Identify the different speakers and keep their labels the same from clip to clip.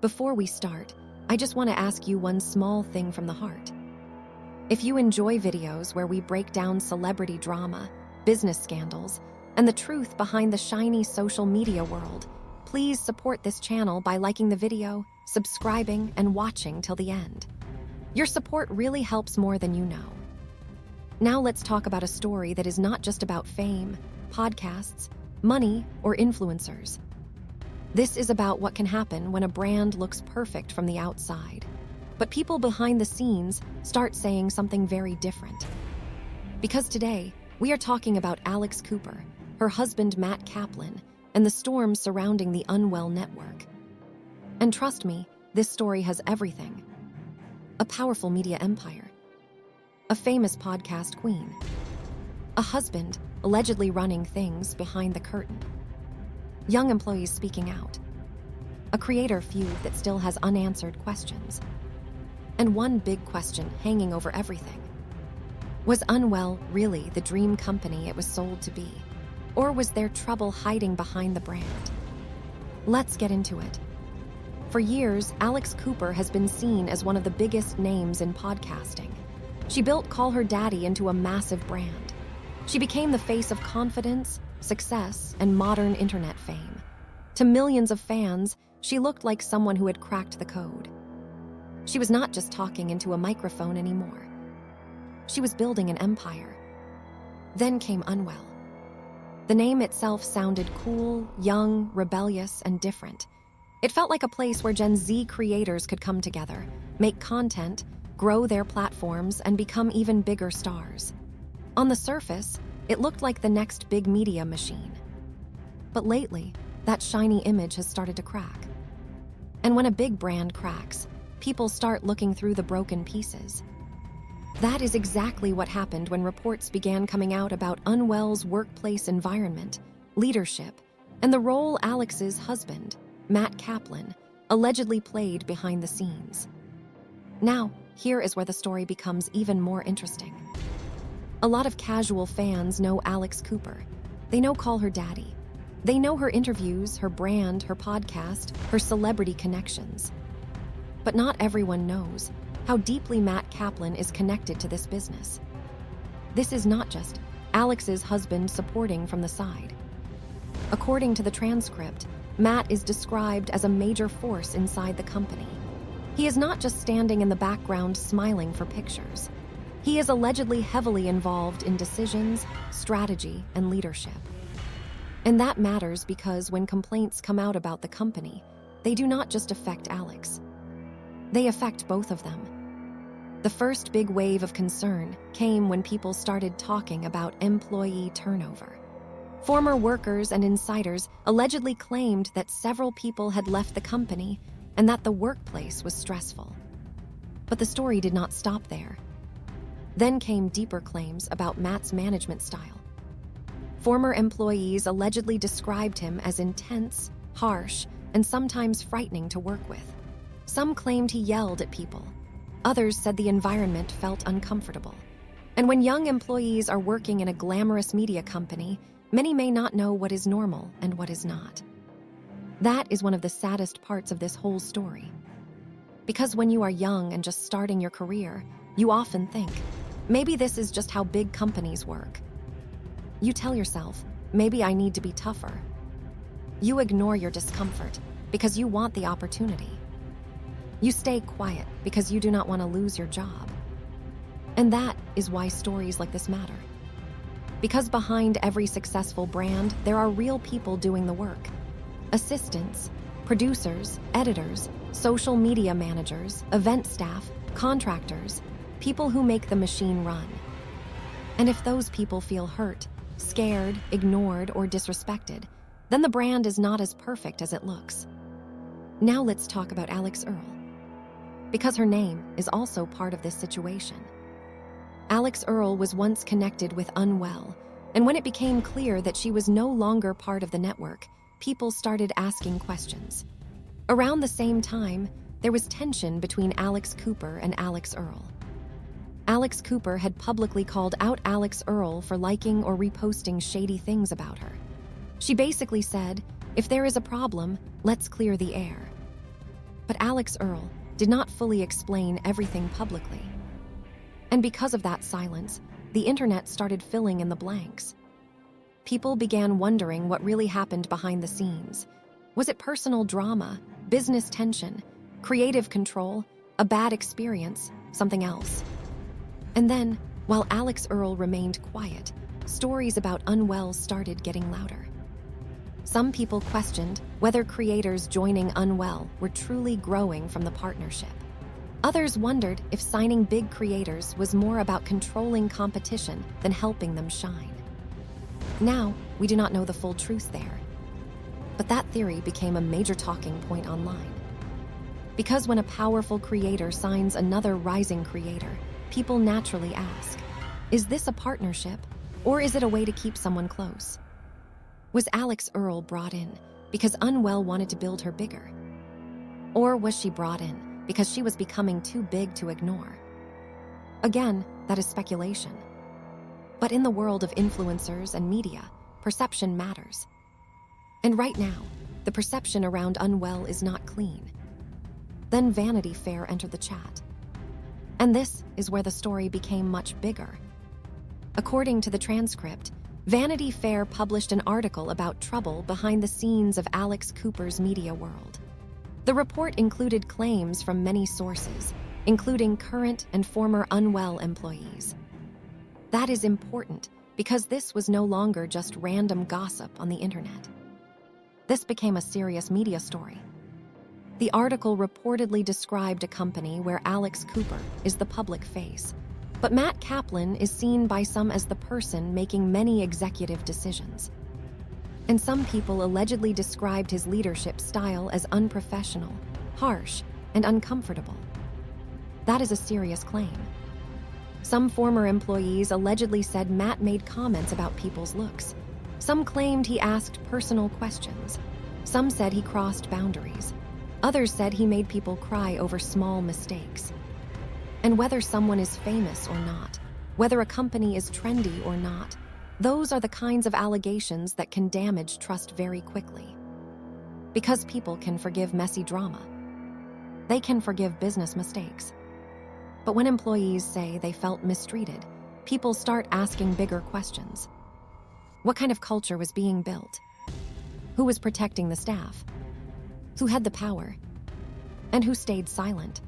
Speaker 1: Before we start, I just want to ask you one small thing from the heart. If you enjoy videos where we break down celebrity drama, business scandals, and the truth behind the shiny social media world, please support this channel by liking the video, subscribing, and watching till the end. Your support really helps more than you know. Now let's talk about a story that is not just about fame, podcasts, money, or influencers. This is about what can happen when a brand looks perfect from the outside, but people behind the scenes start saying something very different. Because today, we are talking about Alex Cooper, her husband Matt Kaplan, and the storm surrounding the Unwell network. And trust me, this story has everything. A powerful media empire, a famous podcast queen, a husband allegedly running things behind the curtain, young employees speaking out, a creator feud that still has unanswered questions, and one big question hanging over everything. Was Unwell really the dream company it was sold to be? Or was there trouble hiding behind the brand? Let's get into it. For years, Alex Cooper has been seen as one of the biggest names in podcasting. She built Call Her Daddy into a massive brand. She became the face of confidence, success, and modern internet fame. To millions of fans, she looked like someone who had cracked the code. She was not just talking into a microphone anymore. She was building an empire. Then came Unwell. The name itself sounded cool, young, rebellious, and different. It felt like a place where Gen Z creators could come together, make content, grow their platforms, and become even bigger stars. On the surface, it looked like the next big media machine. But lately, that shiny image has started to crack. And when a big brand cracks, people start looking through the broken pieces. That is exactly what happened when reports began coming out about Unwell's workplace environment, leadership, and the role Alex's husband, Matt Kaplan, allegedly played behind the scenes. Now, here is where the story becomes even more interesting. A lot of casual fans know Alex Cooper. They know Call Her Daddy. They know her interviews, her brand, her podcast, her celebrity connections. But not everyone knows how deeply Matt Kaplan is connected to this business. This is not just Alex's husband supporting from the side. According to the transcript, Matt is described as a major force inside the company. He is not just standing in the background smiling for pictures. He is allegedly heavily involved in decisions, strategy, and leadership. And that matters because when complaints come out about the company, they do not just affect Alex. They affect both of them. The first big wave of concern came when people started talking about employee turnover. Former workers and insiders allegedly claimed that several people had left the company and that the workplace was stressful. But the story did not stop there. Then came deeper claims about Matt's management style. Former employees allegedly described him as intense, harsh, and sometimes frightening to work with. Some claimed he yelled at people. Others said the environment felt uncomfortable. And when young employees are working in a glamorous media company, many may not know what is normal and what is not. That is one of the saddest parts of this whole story. Because when you are young and just starting your career, you often think, maybe this is just how big companies work. You tell yourself, maybe I need to be tougher. You ignore your discomfort because you want the opportunity. You stay quiet because you do not want to lose your job. And that is why stories like this matter. Because behind every successful brand, there are real people doing the work. Assistants, producers, editors, social media managers, event staff, contractors, people who make the machine run. And if those people feel hurt, scared, ignored, or disrespected, then the brand is not as perfect as it looks. Now let's talk about Alex Earl. Because her name is also part of this situation. Alex Earl was once connected with Unwell, and when it became clear that she was no longer part of the network, people started asking questions. Around the same time, there was tension between Alex Cooper and Alex Earl. Alex Cooper had publicly called out Alex Earl for liking or reposting shady things about her. She basically said, if there is a problem, let's clear the air. But Alex Earl did not fully explain everything publicly. And because of that silence, the internet started filling in the blanks. People began wondering what really happened behind the scenes. Was it personal drama, business tension, creative control, a bad experience, something else? And then, while Alex Earl remained quiet, stories about Unwell started getting louder. Some people questioned whether creators joining Unwell were truly growing from the partnership. Others wondered if signing big creators was more about controlling competition than helping them shine. Now, we do not know the full truth there. But that theory became a major talking point online. Because when a powerful creator signs another rising creator, people naturally ask, is this a partnership, or is it a way to keep someone close? Was Alex Earl brought in because Unwell wanted to build her bigger? Or was she brought in because she was becoming too big to ignore? Again, that is speculation. But in the world of influencers and media, perception matters. And right now, the perception around Unwell is not clean. Then Vanity Fair entered the chat. And this is where the story became much bigger. According to the transcript, Vanity Fair published an article about trouble behind the scenes of Alex Cooper's media world. The report included claims from many sources, including current and former Unwell employees. That is important because this was no longer just random gossip on the internet. This became a serious media story. The article reportedly described a company where Alex Cooper is the public face, but Matt Kaplan is seen by some as the person making many executive decisions. And some people allegedly described his leadership style as unprofessional, harsh, and uncomfortable. That is a serious claim. Some former employees allegedly said Matt made comments about people's looks. Some claimed he asked personal questions. Some said he crossed boundaries. Others said he made people cry over small mistakes. And whether someone is famous or not, whether a company is trendy or not, those are the kinds of allegations that can damage trust very quickly. Because people can forgive messy drama. They can forgive business mistakes. But when employees say they felt mistreated, people start asking bigger questions. What kind of culture was being built? Who was protecting the staff? Who had the power? And who stayed silent?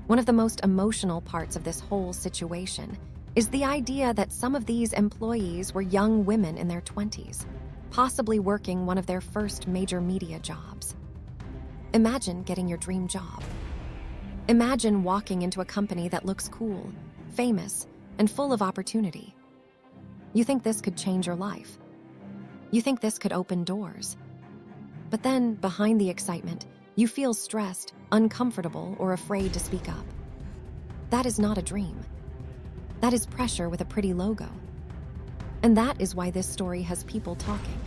Speaker 1: One of the most emotional parts of this whole situation is the idea that some of these employees were young women in their 20s, possibly working one of their first major media jobs. Imagine getting your dream job. Imagine walking into a company that looks cool, famous, and full of opportunity. You think this could change your life. You think this could open doors. But then, behind the excitement, you feel stressed, uncomfortable, or afraid to speak up. That is not a dream. That is pressure with a pretty logo. And that is why this story has people talking.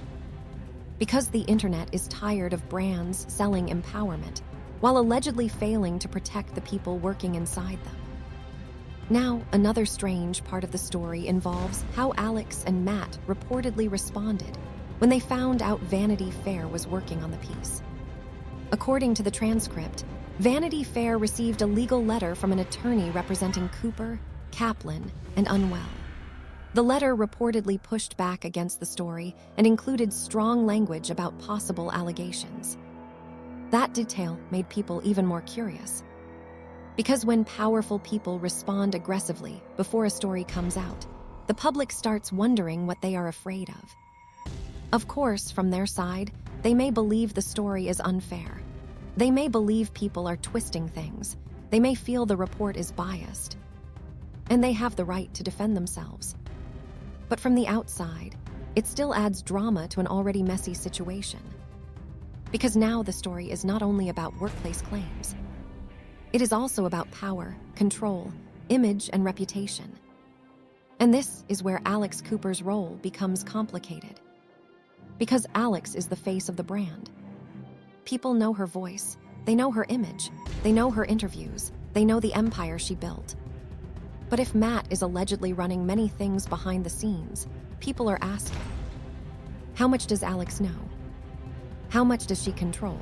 Speaker 1: Because the internet is tired of brands selling empowerment, while allegedly failing to protect the people working inside them. Now, another strange part of the story involves how Alex and Matt reportedly responded when they found out Vanity Fair was working on the piece. According to the transcript, Vanity Fair received a legal letter from an attorney representing Cooper, Kaplan, and Unwell. The letter reportedly pushed back against the story and included strong language about possible allegations. That detail made people even more curious. Because when powerful people respond aggressively before a story comes out, the public starts wondering what they are afraid of. Of course, from their side, they may believe the story is unfair. They may believe people are twisting things. They may feel the report is biased. And they have the right to defend themselves. But from the outside, it still adds drama to an already messy situation. Because now the story is not only about workplace claims. It is also about power, control, image, and reputation. And this is where Alex Cooper's role becomes complicated. Because Alex is the face of the brand. People know her voice, they know her image, they know her interviews, they know the empire she built. But if Matt is allegedly running many things behind the scenes, people are asking, how much does Alex know? How much does she control?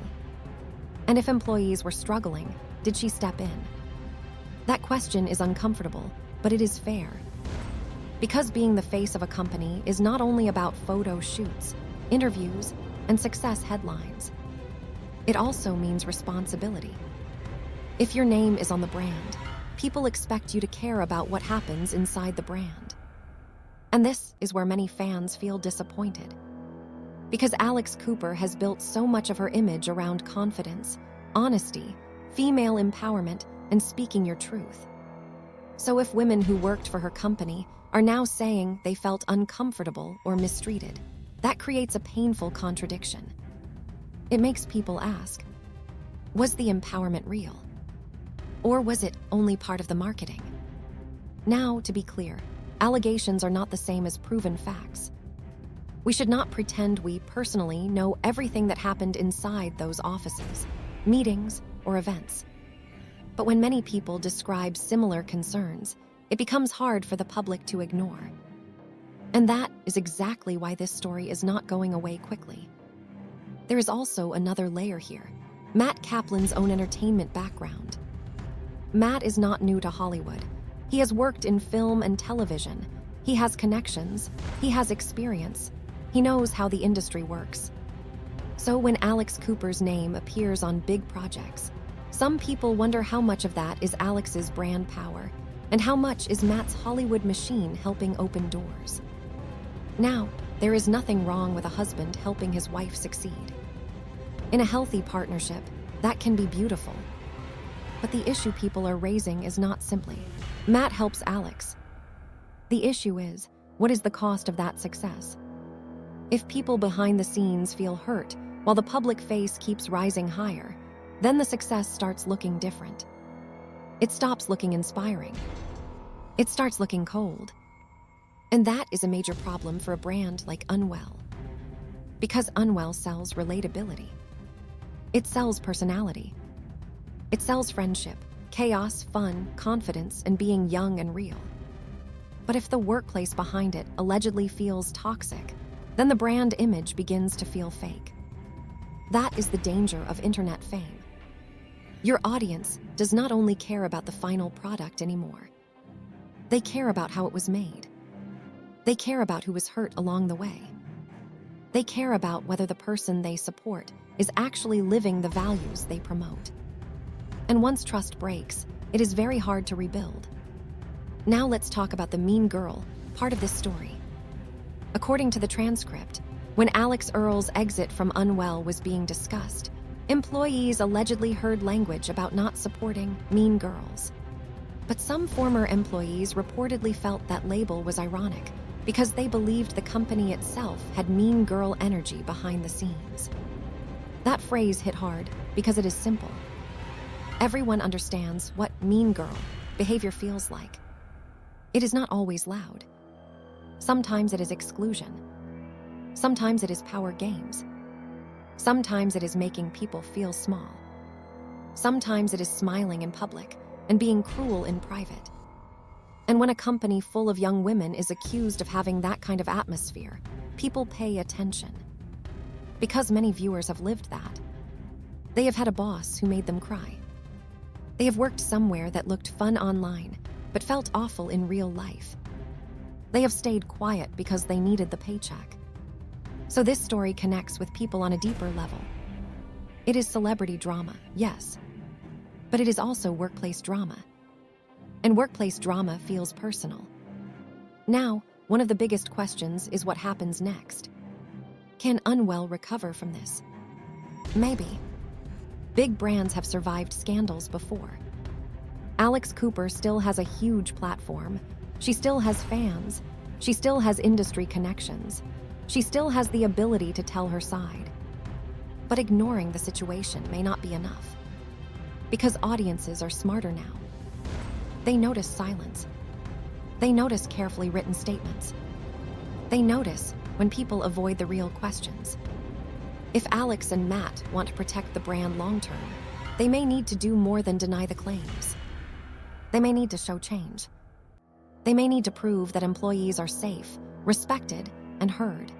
Speaker 1: And if employees were struggling, did she step in? That question is uncomfortable, but it is fair. Because being the face of a company is not only about photo shoots, interviews, and success headlines. It also means responsibility. If your name is on the brand, people expect you to care about what happens inside the brand. And this is where many fans feel disappointed. Because Alex Cooper has built so much of her image around confidence, honesty, female empowerment, and speaking your truth. So if women who worked for her company are now saying they felt uncomfortable or mistreated, that creates a painful contradiction. It makes people ask, was the empowerment real? Or was it only part of the marketing? Now, to be clear, allegations are not the same as proven facts. We should not pretend we personally know everything that happened inside those offices, meetings, or events. But when many people describe similar concerns, it becomes hard for the public to ignore. And that is exactly why this story is not going away quickly. There is also another layer here: Matt Kaplan's own entertainment background. Matt is not new to Hollywood. He has worked in film and television. He has connections. He has experience. He knows how the industry works. So when Alex Cooper's name appears on big projects, some people wonder how much of that is Alex's brand power and how much is Matt's Hollywood machine helping open doors. Now, there is nothing wrong with a husband helping his wife succeed. In a healthy partnership, that can be beautiful. But the issue people are raising is not simply, Matt helps Alex. The issue is, what is the cost of that success? If people behind the scenes feel hurt while the public face keeps rising higher, then the success starts looking different. It stops looking inspiring. It starts looking cold. And that is a major problem for a brand like Unwell. Because Unwell sells relatability. It sells personality. It sells friendship, chaos, fun, confidence, and being young and real. But if the workplace behind it allegedly feels toxic, then the brand image begins to feel fake. That is the danger of internet fame. Your audience does not only care about the final product anymore. They care about how it was made. They care about who was hurt along the way. They care about whether the person they support is actually living the values they promote. And once trust breaks, it is very hard to rebuild. Now let's talk about the mean girl part of this story. According to the transcript, when Alex Earle's exit from Unwell was being discussed, employees allegedly heard language about not supporting mean girls. But some former employees reportedly felt that label was ironic because they believed the company itself had mean girl energy behind the scenes. That phrase hit hard because it is simple. Everyone understands what mean girl behavior feels like. It is not always loud. Sometimes it is exclusion. Sometimes it is power games. Sometimes it is making people feel small. Sometimes it is smiling in public and being cruel in private. And when a company full of young women is accused of having that kind of atmosphere, people pay attention. Because many viewers have lived that. They have had a boss who made them cry. They have worked somewhere that looked fun online, but felt awful in real life. They have stayed quiet because they needed the paycheck. So this story connects with people on a deeper level. It is celebrity drama, yes, but it is also workplace drama. And workplace drama feels personal. Now, one of the biggest questions is what happens next. Can Unwell recover from this? Maybe. Big brands have survived scandals before. Alex Cooper still has a huge platform. She still has fans. She still has industry connections. She still has the ability to tell her side. But ignoring the situation may not be enough. Because audiences are smarter now. They notice silence. They notice carefully written statements. They notice when people avoid the real questions. If Alex and Matt want to protect the brand long-term, they may need to do more than deny the claims. They may need to show change. They may need to prove that employees are safe, respected, and heard.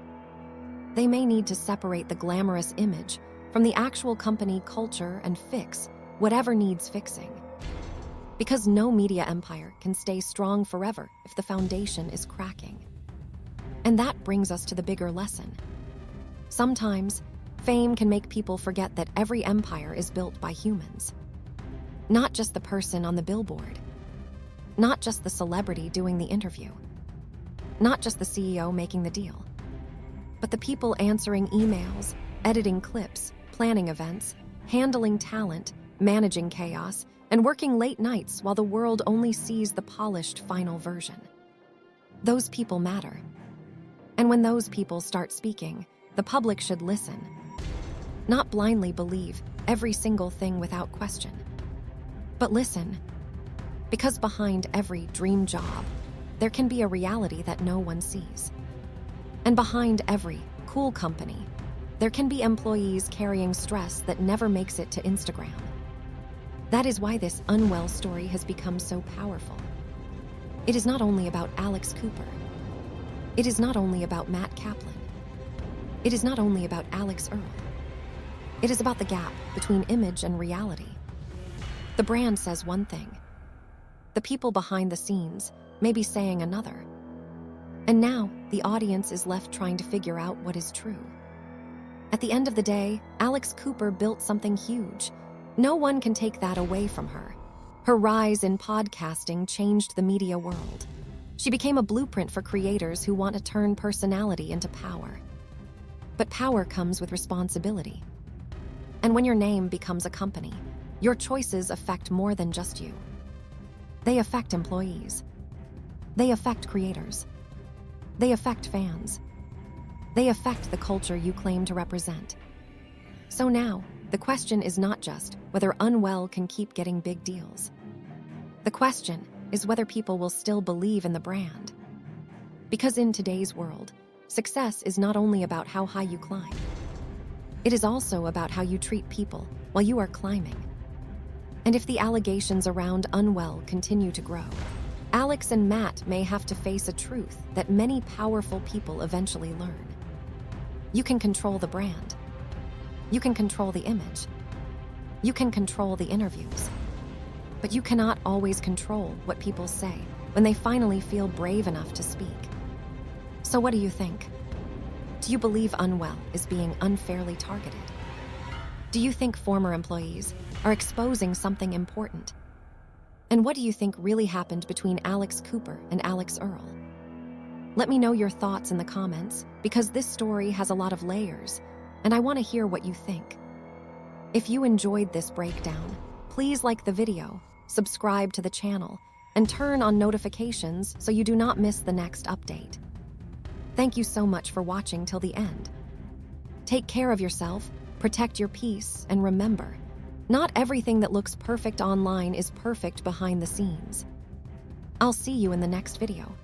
Speaker 1: They may need to separate the glamorous image from the actual company culture and fix whatever needs fixing. Because no media empire can stay strong forever if the foundation is cracking. And that brings us to the bigger lesson. Sometimes, fame can make people forget that every empire is built by humans. Not just the person on the billboard. Not just the celebrity doing the interview. Not just the CEO making the deal. But the people answering emails, editing clips, planning events, handling talent, managing chaos, and working late nights while the world only sees the polished final version. Those people matter. And when those people start speaking, the public should listen. Not blindly believe every single thing without question. But listen, because behind every dream job, there can be a reality that no one sees. And behind every cool company, there can be employees carrying stress that never makes it to Instagram. That is why this unwell story has become so powerful. It is not only about Alex Cooper. It is not only about Matt Kaplan. It is not only about Alex Earl. It is about the gap between image and reality. The brand says one thing. The people behind the scenes may be saying another. And now, the audience is left trying to figure out what is true. At the end of the day, Alex Cooper built something huge. No one can take that away from her. Her rise in podcasting changed the media world. She became a blueprint for creators who want to turn personality into power. But power comes with responsibility. And when your name becomes a company, your choices affect more than just you. They affect employees. They affect creators. They affect fans. They affect the culture you claim to represent. So now, the question is not just whether Unwell can keep getting big deals. The question is whether people will still believe in the brand. Because in today's world, success is not only about how high you climb. It is also about how you treat people while you are climbing. And if the allegations around Unwell continue to grow, Alex and Matt may have to face a truth that many powerful people eventually learn. You can control the brand. You can control the image. You can control the interviews. But you cannot always control what people say when they finally feel brave enough to speak. So what do you think? Do you believe Unwell is being unfairly targeted? Do you think former employees are exposing something important? And what do you think really happened between Alex Cooper and Alex Earl? Let me know your thoughts in the comments, because this story has a lot of layers, and I want to hear what you think. If you enjoyed this breakdown, please like the video, subscribe to the channel, and turn on notifications so you do not miss the next update. Thank you so much for watching till the end. Take care of yourself, protect your peace, and remember, not everything that looks perfect online is perfect behind the scenes. I'll see you in the next video.